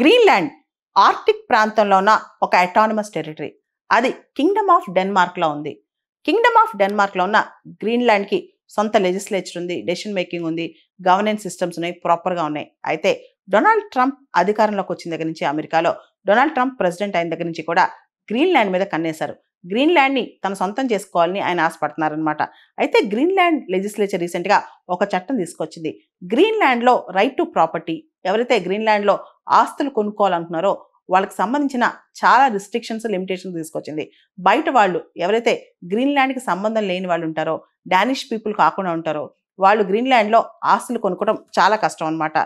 Greenland Arctic ప్రాంతంలో ఉన్న ఒక అటానమస్ టెరిటరీ. అది కింగ్డమ్ ఆఫ్ డెన్మార్క్లో ఉంది. కింగ్డమ్ ఆఫ్ డెన్మార్క్లో ఉన్న గ్రీన్లాండ్కి సొంత లెజిస్లేచర్ ఉంది, డెసిషన్ మేకింగ్ ఉంది, గవర్నెన్స్ సిస్టమ్స్ ఉన్నాయి, ప్రాపర్గా ఉన్నాయి. అయితే డొనాల్డ్ ట్రంప్ అధికారంలోకి వచ్చిన దగ్గర నుంచి, అమెరికాలో డొనాల్డ్ ట్రంప్ ప్రెసిడెంట్ అయిన దగ్గర నుంచి కూడా గ్రీన్లాండ్ మీద కన్నేశారు. గ్రీన్లాండ్ని తన సొంతం చేసుకోవాలని ఆయన ఆశపడుతున్నారనమాట. అయితే గ్రీన్లాండ్ లెజిస్లేచర్ రీసెంట్గా ఒక చట్టం తీసుకొచ్చింది. గ్రీన్లాండ్లో రైట్ టు ప్రాపర్టీ, ఎవరైతే గ్రీన్లాండ్లో ఆస్తులు కొనుక్కోవాలనుకున్నారో వాళ్ళకి సంబంధించిన చాలా రిస్ట్రిక్షన్స్, లిమిటేషన్స్ తీసుకొచ్చింది. బయట వాళ్ళు ఎవరైతే గ్రీన్లాండ్కి సంబంధం లేని వాళ్ళు ఉంటారో, డానిష్ పీపుల్ కాకుండా ఉంటారో, వాళ్ళు గ్రీన్లాండ్లో ఆస్తులు కొనుక్కోవడం చాలా కష్టం అనమాట.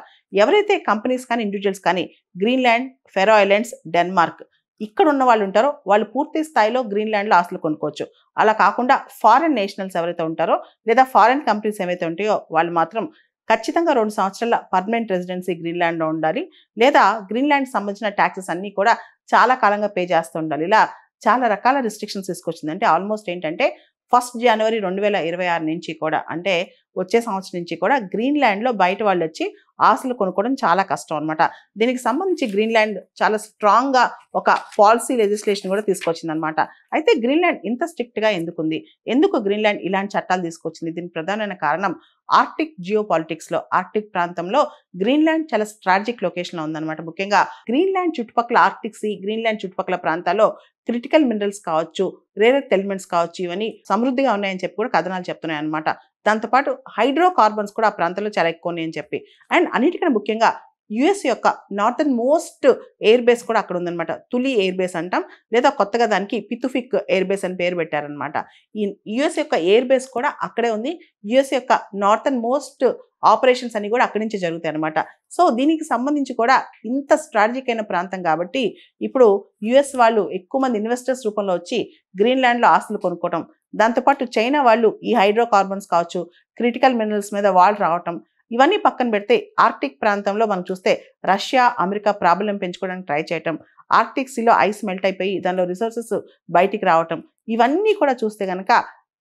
ఎవరైతే కంపెనీస్ కానీ ఇండివిజువల్స్ కానీ గ్రీన్లాండ్, ఫెరో ఐలాండ్స్, డెన్మార్క్ ఇక్కడ ఉన్న వాళ్ళు ఉంటారో వాళ్ళు పూర్తి స్థాయిలో గ్రీన్లాండ్లో ఆస్తులు కొనుక్కోవచ్చు. అలా కాకుండా ఫారెన్ నేషనల్స్ ఎవరైతే ఉంటారో లేదా ఫారెన్ కంపెనీస్ ఏవైతే ఉంటాయో వాళ్ళు మాత్రం ఖచ్చితంగా 2 సంవత్సరాల పర్మనెంట్ రెసిడెన్సీ గ్రీన్లాండ్లో ఉండాలి, లేదా గ్రీన్లాండ్ సంబంధించిన ట్యాక్సెస్ అన్నీ కూడా చాలా కాలంగా పే చేస్తూ ఉండాలి. ఇలా చాలా రకాల రిస్ట్రిక్షన్స్ తీసుకొచ్చింది. అంటే ఆల్మోస్ట్ ఏంటంటే 1 జనవరి 2026 నుంచి కూడా, అంటే వచ్చే సంవత్సరం నుంచి కూడా గ్రీన్లాండ్లో బయట వాళ్ళు వచ్చి ఆస్తులు కొనుక్కోవడం చాలా కష్టం అనమాట. దీనికి సంబంధించి గ్రీన్లాండ్ చాలా స్ట్రాంగ్గా ఒక పాలసీ లెజిస్లేషన్ కూడా తీసుకొచ్చింది అనమాట. అయితే గ్రీన్లాండ్ ఇంత స్ట్రిక్ట్గా ఎందుకుంది, ఎందుకు గ్రీన్లాండ్ ఇలాంటి చట్టాలు తీసుకొచ్చింది? దీనికి ప్రధానమైన కారణం ఆర్టిక్ జియో పాలిటిక్స్లో, ఆర్టిక్ ప్రాంతంలో గ్రీన్లాండ్ చాలా స్ట్రాటజిక్ లొకేషన్లో ఉందన్నమాట. ముఖ్యంగా గ్రీన్లాండ్ చుట్టుపక్కల ఆర్టిక్ సీ, గ్రీన్లాండ్ చుట్టుపక్కల ప్రాంతాల్లో క్రిటికల్ మినరల్స్ కావచ్చు, రేర్ ఎర్త్ ఎలిమెంట్స్ కావచ్చు, ఇవన్నీ సమృద్ధిగా ఉన్నాయని చెప్పి కూడా కథనాలు చెప్తున్నాయి అనమాట. దాంతోపాటు హైడ్రో కార్బన్స్ కూడా ఆ ప్రాంతంలో చాలా ఎక్కువ ఉన్నాయని చెప్పి, అండ్ అన్నిటికన్నా ముఖ్యంగా యుఎస్ యొక్క నార్థన్ మోస్ట్ ఎయిర్ బేస్ కూడా అక్కడ ఉందన్నమాట. తులి ఎయిర్ బేస్ అంటాం, లేదా కొత్తగా దానికి పితుఫిక్ ఎయిర్ బేస్ అని పేరు పెట్టారనమాట. ఈ యుఎస్ యొక్క ఎయిర్ బేస్ కూడా అక్కడే ఉంది. యుఎస్ యొక్క నార్థన్ మోస్ట్ ఆపరేషన్స్ అన్ని కూడా అక్కడి నుంచి జరుగుతాయి అనమాట. సో దీనికి సంబంధించి కూడా ఇంత స్ట్రాటజిక్ అయిన ప్రాంతం కాబట్టి ఇప్పుడు యుఎస్ వాళ్ళు ఎక్కువ మంది ఇన్వెస్టర్స్ రూపంలో వచ్చి గ్రీన్లాండ్లో ఆస్తులు కొనుక్కోవటం, దాంతోపాటు చైనా వాళ్ళు ఈ హైడ్రో కార్బన్స్ కావచ్చు, క్రిటికల్ మినరల్స్ మీద వాళ్ళు రావటం, ఇవన్నీ పక్కన పెడితే ఆర్టిక్ ప్రాంతంలో మనం చూస్తే రష్యా, అమెరికా ప్రాబల్యం పెంచుకోవడానికి ట్రై చేయటం, ఆర్టిక్ సీలో ఐస్ మెల్ట్ అయిపోయి దానిలో రిసోర్సెస్ బయటికి రావటం, ఇవన్నీ కూడా చూస్తే కనుక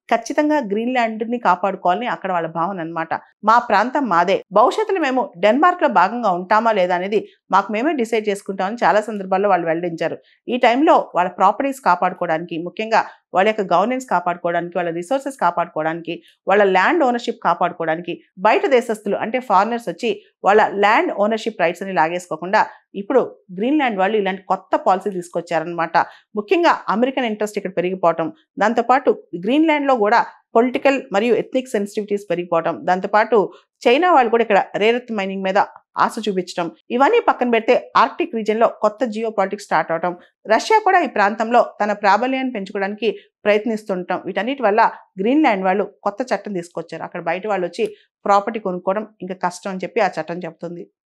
ఖచ్చితంగా గ్రీన్లాండ్ని కాపాడుకోవాలని అక్కడ వాళ్ళ భావన అనమాట. మా ప్రాంతం మాదే, భవిష్యత్తులో మేము డెన్మార్క్లో భాగంగా ఉంటామా లేదా అనేది మాకు మేమే డిసైడ్ చేసుకుంటామని చాలా సందర్భాల్లో వాళ్ళు వెల్లడించారు. ఈ టైంలో వాళ్ళ ప్రాపర్టీస్ కాపాడుకోవడానికి, ముఖ్యంగా వాళ్ళ యొక్క గవర్నెన్స్ కాపాడుకోవడానికి, వాళ్ళ రిసోర్సెస్ కాపాడుకోవడానికి, వాళ్ళ ల్యాండ్ ఓనర్షిప్ కాపాడుకోవడానికి బయట దేశస్తులు అంటే ఫారినర్స్ వచ్చి వాళ్ళ ల్యాండ్ ఓనర్షిప్ రైట్స్ అని లాగేసుకోకుండా ఇప్పుడు గ్రీన్లాండ్ వాళ్ళు ఇలాంటి కొత్త పాలసీ తీసుకొచ్చారనమాట. ముఖ్యంగా అమెరికన్ ఇంట్రెస్ట్ ఇక్కడ పెరిగిపోవటం, దాంతోపాటు గ్రీన్లాండ్లో కూడా పొలిటికల్ మరియు ఎథ్నిక్ సెన్సిటివిటీస్ పెరిగిపోవటం, దాంతోపాటు చైనా వాళ్ళు కూడా ఇక్కడ రేర్ ఎర్త్ మైనింగ్ మీద ఆశ చూపించడం, ఇవన్నీ పక్కన పెడితే ఆర్టిక్ రీజియన్లో కొత్త జియో పాలిటిక్స్ స్టార్ట్ అవటం, రష్యా కూడా ఈ ప్రాంతంలో తన ప్రాబల్యాన్ని పెంచుకోవడానికి ప్రయత్నిస్తుంటాం, వీటన్నిటి వల్ల గ్రీన్లాండ్ వాళ్ళు కొత్త చట్టం తీసుకొచ్చారు. అక్కడ బయట వాళ్ళు వచ్చి ప్రాపర్టీ కొనుక్కోవడం ఇంకా కష్టం అని చెప్పి ఆ చట్టం చెప్తుంది.